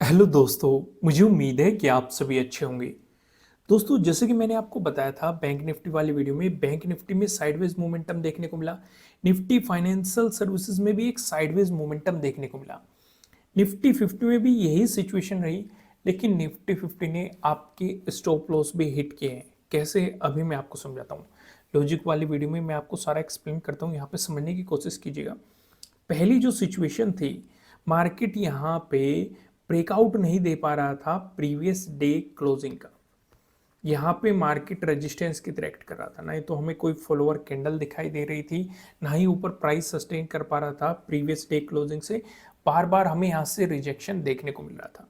Hello दोस्तों। मुझे उम्मीद है कि आप सभी अच्छे होंगे। दोस्तों, जैसे कि मैंने आपको बताया था बैंक निफ्टी वाली वीडियो में, बैंक निफ्टी में साइडवेज मोमेंटम देखने को मिला। निफ्टी फाइनेंशियल सर्विसेज में भी एक साइडवेज मोमेंटम देखने को मिला। निफ्टी 50 में भी यही सिचुएशन रही, लेकिन निफ्टी 50 ने आपके स्टॉप लॉस भी हिट किए हैं। कैसे, अभी मैं आपको समझाता हूँ। लॉजिक वाली वीडियो में मैं आपको सारा एक्सप्लेन करता हूँ, यहाँ पे समझने की कोशिश कीजिएगा। पहली जो सिचुएशन थी, मार्केट यहाँ पे ब्रेकआउट नहीं दे पा रहा था प्रीवियस डे क्लोजिंग का। यहाँ पे मार्केट रेजिस्टेंस की तरह एक्ट कर रहा था, ना ही तो हमें कोई फॉलोअर कैंडल दिखाई दे रही थी, ना ही ऊपर प्राइस सस्टेन कर पा रहा था प्रीवियस डे क्लोजिंग से। बार बार हमें यहाँ से रिजेक्शन देखने को मिल रहा था।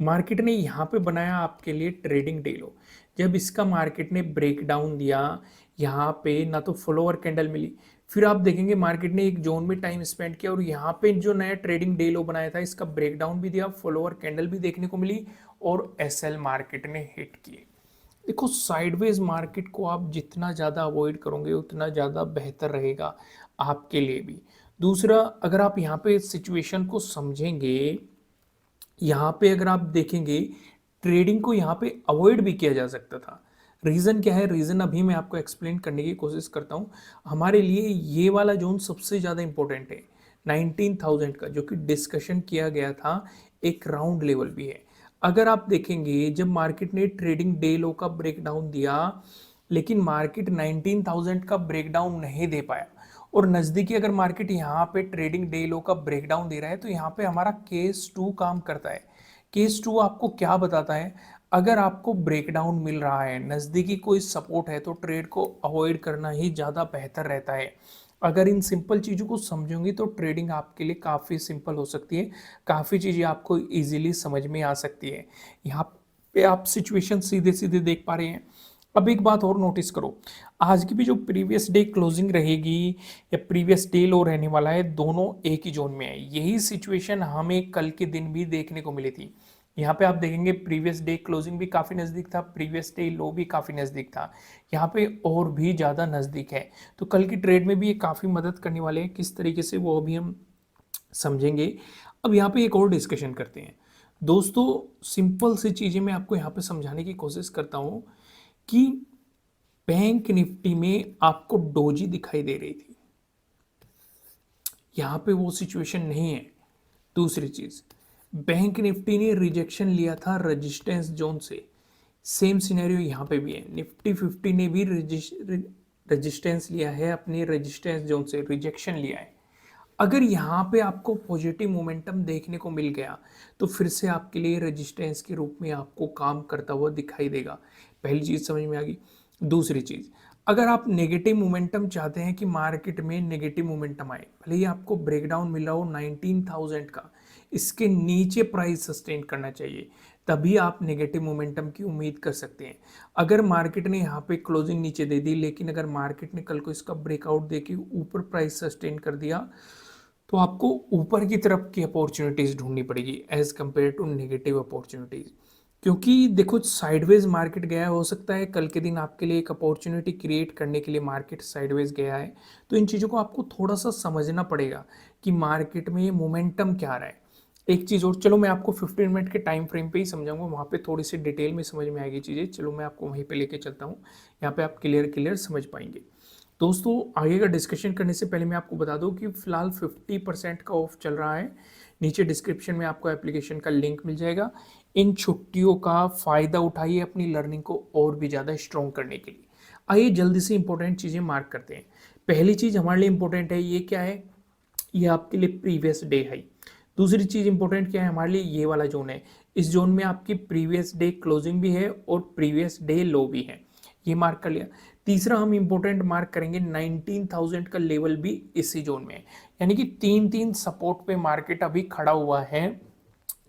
मार्केट ने यहाँ पे बनाया आपके लिए ट्रेडिंग डे लो। जब इसका मार्केट ने ब्रेक डाउन दिया, यहाँ पे ना तो फॉलोअर कैंडल मिली, फिर आप देखेंगे मार्केट ने एक जोन में टाइम स्पेंड किया और यहाँ पे जो नया ट्रेडिंग डे लो बनाया था, इसका ब्रेकडाउन भी दिया, फॉलोअर कैंडल भी देखने को मिली और एसएल मार्केट ने हिट किए। देखो, साइडवेज मार्केट को आप जितना ज़्यादा अवॉइड करोगे उतना ज़्यादा बेहतर रहेगा आपके लिए भी। दूसरा, अगर आप यहाँ पे सिचुएशन को समझेंगे, यहाँ पे अगर आप देखेंगे, ट्रेडिंग को यहाँ पे अवॉइड भी किया जा सकता था। रीज़न क्या है? रीज़न अभी मैं आपको एक्सप्लेन करने की कोशिश करता हूँ। हमारे लिए ये वाला जोन सबसे ज़्यादा इंपॉर्टेंट है, 19,000 का, जो कि डिस्कशन किया गया था, एक राउंड लेवल भी है। अगर आप देखेंगे, जब मार्केट ने ट्रेडिंग डे लो का ब्रेकडाउन दिया, लेकिन मार्केट 19,000 का ब्रेकडाउन नहीं दे पाया, और नज़दीकी अगर मार्केट यहाँ पे ट्रेडिंग डे लो का ब्रेकडाउन दे रहा है, तो यहाँ पे हमारा केस टू काम करता है। केस टू आपको क्या बताता है? अगर आपको ब्रेकडाउन मिल रहा है, नज़दीकी कोई सपोर्ट है, तो ट्रेड को अवॉइड करना ही ज़्यादा बेहतर रहता है। अगर इन सिंपल चीज़ों को समझोगे तो ट्रेडिंग आपके लिए काफ़ी सिंपल हो सकती है, काफ़ी चीज़ें आपको इजीली समझ में आ सकती है। यहाँ पे आप सिचुएशन सीधे सीधे देख पा रहे हैं। अब एक बात और नोटिस करो, आज की भी जो प्रीवियस डे क्लोजिंग रहेगी या प्रीवियस डे लो रहने वाला है, दोनों एक ही जोन में है। यही सिचुएशन हमें कल के दिन भी देखने को मिली थी। यहाँ पे आप देखेंगे प्रीवियस डे क्लोजिंग भी काफ़ी नज़दीक था, प्रीवियस डे लो भी काफ़ी नज़दीक था, यहाँ पे और भी ज़्यादा नज़दीक है। तो कल की ट्रेड में भी ये काफ़ी मदद करने वाले हैं, किस तरीके से वो अभी हम समझेंगे। अब यहाँ पे एक और डिस्कशन करते हैं। दोस्तों, सिंपल सी चीज़ें मैं आपको यहाँ पे समझाने की कोशिश करता हूँ कि बैंक निफ्टी में आपको डोजी दिखाई दे रही थी, यहाँ पे वो सिचुएशन नहीं है। दूसरी चीज़, बैंक निफ्टी ने रिजेक्शन लिया था रेजिस्टेंस जोन से, सेम सिनेरियो यहाँ पे भी है। निफ्टी 50 ने भी रेजिस्टेंस लिया है, अपनी रेजिस्टेंस जोन से रिजेक्शन लिया है। अगर यहाँ पे आपको पॉजिटिव मोमेंटम देखने को मिल गया, तो फिर से आपके लिए रेजिस्टेंस के रूप में आपको काम करता हुआ दिखाई देगा। पहली चीज़ समझ में आ गई। दूसरी चीज़, अगर आप नेगेटिव मोमेंटम चाहते हैं कि मार्केट में नेगेटिव मोमेंटम आए, भले ही आपको ब्रेकडाउन मिल रहा हो 19,000 का, इसके नीचे प्राइस सस्टेन करना चाहिए, तभी आप नेगेटिव मोमेंटम की उम्मीद कर सकते हैं। अगर मार्केट ने यहाँ पे क्लोजिंग नीचे दे दी, लेकिन अगर मार्केट ने कल को इसका ब्रेकआउट देके ऊपर प्राइस सस्टेन कर दिया, तो आपको ऊपर की तरफ की अपॉर्चुनिटीज ढूंढनी पड़ेगी as compare to negative opportunities. क्योंकि देखो, साइडवेज मार्केट गया है, हो सकता है कल के दिन आपके लिए एक अपॉर्चुनिटी क्रिएट करने के लिए मार्केट साइडवेज गया है। तो इन चीज़ों को आपको थोड़ा सा समझना पड़ेगा कि मार्केट में मोमेंटम क्या रहा है। एक चीज़ और, चलो मैं आपको 15 मिनट के टाइम फ्रेम पे ही समझाऊंगा, वहाँ पे थोड़ी सी डिटेल में समझ में आएगी चीज़ें। चलो मैं आपको वहीं पे लेके चलता हूँ, यहाँ पे आप क्लियर क्लियर समझ पाएंगे। दोस्तों, आगे का डिस्कशन करने से पहले मैं आपको बता दूं कि फिलहाल 50% का ऑफ चल रहा है। नीचे डिस्क्रिप्शन में आपको एप्लीकेशन का लिंक मिल जाएगा। इन छुट्टियों का फ़ायदा उठाइए अपनी लर्निंग को और भी ज़्यादा स्ट्रॉन्ग करने के लिए। आइए जल्दी से इंपॉर्टेंट चीज़ें मार्क करते हैं। पहली चीज़ हमारे लिए इंपॉर्टेंट है, ये क्या है? ये आपके लिए प्रीवियस डे हाई। दूसरी चीज़ इंपॉर्टेंट क्या है हमारे लिए? ये वाला जोन है। इस जोन में आपकी प्रीवियस डे क्लोजिंग भी है और प्रीवियस डे लो भी है, ये मार्क कर लिया। तीसरा हम इंपॉर्टेंट मार्क करेंगे, 19,000 का लेवल भी इसी जोन में है। यानी कि तीन तीन सपोर्ट पे मार्केट अभी खड़ा हुआ है।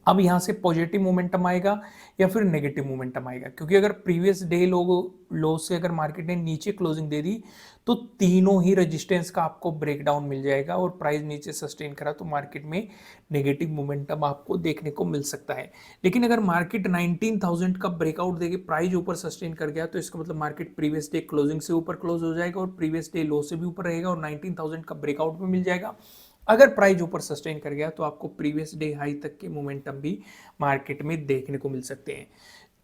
अब यहाँ से पॉजिटिव मोमेंटम आएगा या फिर नेगेटिव मोमेंटम आएगा, क्योंकि अगर प्रीवियस डे लो से अगर मार्केट ने नीचे क्लोजिंग दे दी, तो तीनों ही रेजिस्टेंस का आपको ब्रेकडाउन मिल जाएगा और प्राइस नीचे सस्टेन करा तो मार्केट में नेगेटिव मोमेंटम आपको देखने को मिल सकता है। लेकिन अगर मार्केट 19,000 का ब्रेकआउट देके प्राइस ऊपर सस्टेन कर गया, तो इसका मतलब मार्केट प्रीवियस डे क्लोजिंग से ऊपर क्लोज हो जाएगा और प्रीवियस डे लो से भी ऊपर रहेगा और 19,000 का ब्रेकआउट भी मिल जाएगा। अगर प्राइस ऊपर सस्टेन कर गया तो आपको प्रीवियस डे हाई तक के मोमेंटम भी मार्केट में देखने को मिल सकते हैं।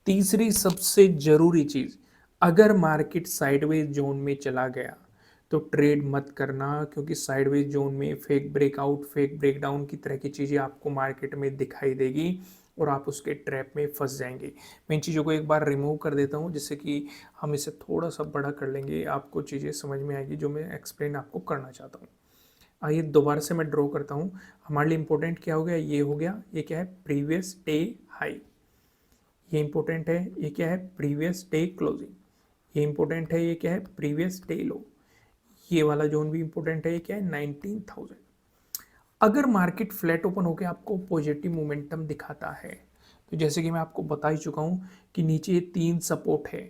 तीसरी सबसे जरूरी चीज, अगर मार्केट साइडवेज जोन में चला गया तो ट्रेड मत करना, क्योंकि साइडवेज जोन में फेक ब्रेकआउट, फेक ब्रेकडाउन की तरह की चीजें आपको मार्केट में दिखाई देगी और आप उसके ट्रैप में फंस जाएंगे। मैं इन चीज़ों को एक बार रिमूव कर देता हूँ जिससे कि हम इसे थोड़ा सा बड़ा कर लेंगे, आपको चीज़ें समझ में आएगी जो मैं एक्सप्लेन आपको करना चाहता हूँ। आइए दोबारा से मैं ड्रॉ करता हूँ। हमारे लिए इंपॉर्टेंट क्या हो गया, ये हो गया, ये क्या है, प्रीवियस डे हाई। ये इंपॉर्टेंट है, ये क्या है, प्रीवियस डे क्लोजिंग। ये इंपॉर्टेंट है, ये क्या है, प्रीवियस डे लो। ये वाला जोन भी इंपॉर्टेंट है, ये क्या है, 19,000। अगर मार्केट फ्लैट ओपन होकर आपको पॉजिटिव मोमेंटम दिखाता है तो जैसे कि मैं आपको बता ही चुका हूं कि नीचे ये 3 सपोर्ट है,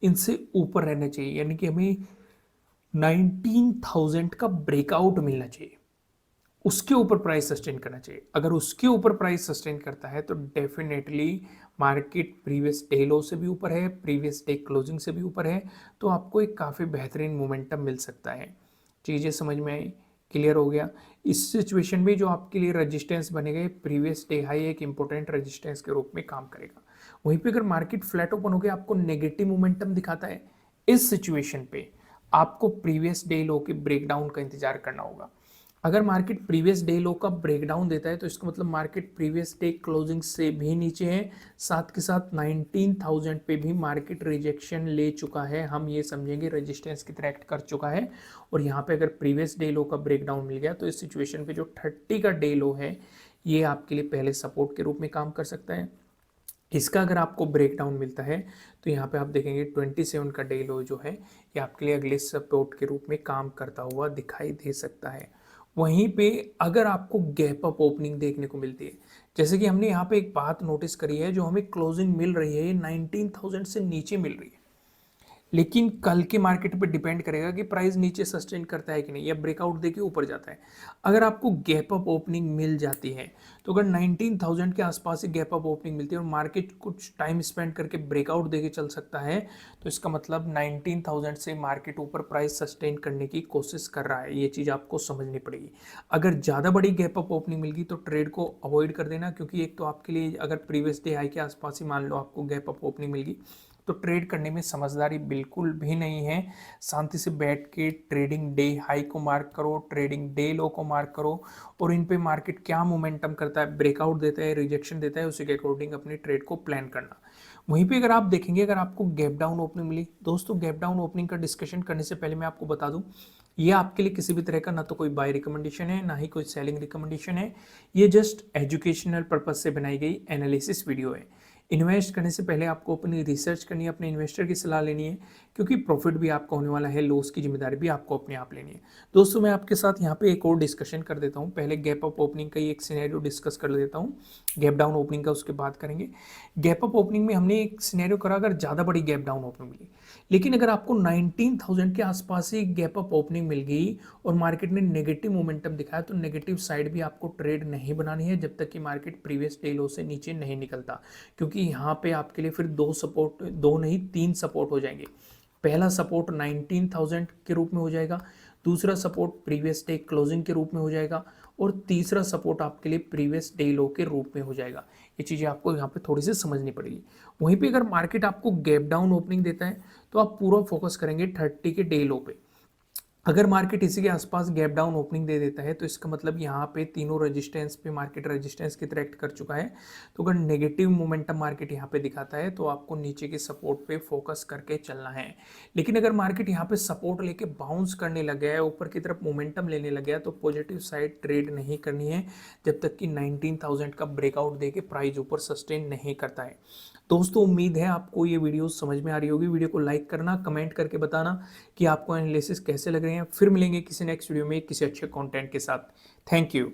इनसे ऊपर रहना चाहिए, यानी कि हमें 19,000 का ब्रेकआउट मिलना चाहिए, उसके ऊपर प्राइस सस्टेन करना चाहिए। अगर उसके ऊपर प्राइस सस्टेन करता है तो डेफिनेटली मार्केट प्रीवियस डे लो से भी ऊपर है, प्रीवियस डे क्लोजिंग से भी ऊपर है, तो आपको एक काफ़ी बेहतरीन मोमेंटम मिल सकता है। चीज़ें समझ में आई, क्लियर हो गया। इस सिचुएशन में जो आपके लिए रजिस्टेंस बनेगा, प्रीवियस डे हाई एक इंपॉर्टेंट रजिस्टेंस के रूप में काम करेगा। वहीं पे अगर मार्केट फ्लैट ओपन हो गया, आपको नेगेटिव मोमेंटम दिखाता है, इस सिचुएशन पे आपको प्रीवियस डे लो के ब्रेकडाउन का इंतजार करना होगा। अगर मार्केट प्रीवियस डे लो का ब्रेकडाउन देता है तो इसका मतलब मार्केट प्रीवियस डे क्लोजिंग से भी नीचे है, साथ के साथ 19,000 पे भी मार्केट रिजेक्शन ले चुका है, हम ये समझेंगे रेजिस्टेंस की तरह एक्ट कर चुका है। और यहाँ पे अगर प्रीवियस डे लो का ब्रेकडाउन मिल गया तो इस सिचुएशन पे जो 30 का डे लो है ये आपके लिए पहले सपोर्ट के रूप में काम कर सकता है। इसका अगर आपको ब्रेकडाउन मिलता है तो यहाँ पे आप देखेंगे 27 का डे लो जो है ये आपके लिए अगले सपोर्ट के रूप में काम करता हुआ दिखाई दे सकता है। वहीं पे अगर आपको गैप अप ओपनिंग देखने को मिलती है, जैसे कि हमने यहाँ पे एक बात नोटिस करी है, जो हमें क्लोजिंग मिल रही है ये 19,000 से नीचे मिल रही है, लेकिन कल के मार्केट पे डिपेंड करेगा कि प्राइस नीचे सस्टेन करता है कि नहीं या ब्रेकआउट देके ऊपर जाता है। अगर आपको गैप अप ओपनिंग मिल जाती है तो अगर 19,000 के आसपास ही गैप अप ओपनिंग मिलती है और मार्केट कुछ टाइम स्पेंड करके ब्रेकआउट देके चल सकता है तो इसका मतलब 19,000 से मार्केट ऊपर प्राइस सस्टेन करने की कोशिश कर रहा है, ये चीज़ आपको समझनी पड़ेगी। अगर ज़्यादा बड़ी गैप अप ओपनिंग मिल गई तो ट्रेड को अवॉइड कर देना, क्योंकि एक तो आपके लिए अगर प्रीवियस डे हाई के आसपास ही मान लो आपको गैप अप ओपनिंग मिल गई तो ट्रेड करने में समझदारी बिल्कुल भी नहीं है। शांति से बैठ के ट्रेडिंग डे हाई को मार्क करो, ट्रेडिंग डे लो को मार्क करो और इन पे मार्केट क्या मोमेंटम करता है, ब्रेकआउट देता है, रिजेक्शन देता है, उसी के अकॉर्डिंग अपनी ट्रेड को प्लान करना। वहीं पे अगर आप देखेंगे, अगर आपको गैप डाउन ओपनिंग मिली, दोस्तों गैप डाउन ओपनिंग का डिस्कशन करने से पहले मैं आपको बता दूं ये आपके लिए किसी भी तरह का ना तो कोई बाय रिकमेंडेशन है ना ही कोई सेलिंग रिकमेंडेशन है, ये जस्ट एजुकेशनल पर्पज से बनाई गई एनालिसिस वीडियो है। इन्वेस्ट करने से पहले आपको अपनी रिसर्च करनी है, अपने इन्वेस्टर की सलाह लेनी है, क्योंकि प्रॉफिट भी आपका होने वाला है, लॉस की जिम्मेदारी भी आपको अपने आप लेनी है। दोस्तों मैं आपके साथ यहाँ पे एक और डिस्कशन कर देता हूँ, पहले गैप अप ओपनिंग का ही एक सिनेरियो डिस्कस कर देता हूँ, गैप डाउन ओपनिंग का उसके बाद करेंगे। गैप अप ओपनिंग में हमने एक सिनेरियो करा, अगर ज़्यादा बड़ी गैप डाउन ओपनिंग मिली, लेकिन अगर आपको 19,000 के आसपास ही गैप अप ओपनिंग मिल गई और मार्केट ने नेगेटिव मोमेंटम दिखाया तो नेगेटिव साइड भी आपको ट्रेड नहीं बनानी है जब तक कि मार्केट प्रीवियस डे लो से नीचे नहीं निकलता, क्योंकि यहाँ पे आपके लिए फिर दो सपोर्ट, दो नहीं 3 सपोर्ट हो जाएंगे। पहला सपोर्ट 19,000 के रूप में हो जाएगा, दूसरा सपोर्ट प्रीवियस डे क्लोजिंग के रूप में हो जाएगा और तीसरा सपोर्ट आपके लिए प्रीवियस डे लो के रूप में हो जाएगा। ये चीज़ें आपको यहाँ पे थोड़ी सी समझनी पड़ेगी। वहीं पे अगर मार्केट आपको गैप डाउन ओपनिंग देता है तो आप पूरा फोकस करेंगे 30 के डे लो पे। अगर मार्केट इसी के आसपास गैप डाउन ओपनिंग दे देता है तो इसका मतलब यहाँ पे तीनों रेजिस्टेंस पे मार्केट रेजिस्टेंस की तरह एक्ट कर चुका है। तो अगर नेगेटिव मोमेंटम मार्केट यहाँ पे दिखाता है तो आपको नीचे के सपोर्ट पे फोकस करके चलना है। लेकिन अगर मार्केट यहाँ पे सपोर्ट लेके बाउंस करने लग गया है, ऊपर की तरफ मोमेंटम लेने लग गया, तो पॉजिटिव साइड ट्रेड नहीं करनी है जब तक कि 19,000 का ब्रेकआउट दे के प्राइस ऊपर सस्टेन नहीं करता है। दोस्तों उम्मीद है आपको ये वीडियो समझ में आ रही होगी। वीडियो को लाइक करना, कमेंट करके बताना कि आपको एनालिसिस कैसे लग रहे हैं। फिर मिलेंगे किसी नेक्स्ट वीडियो में किसी अच्छे कंटेंट के साथ। Thank you.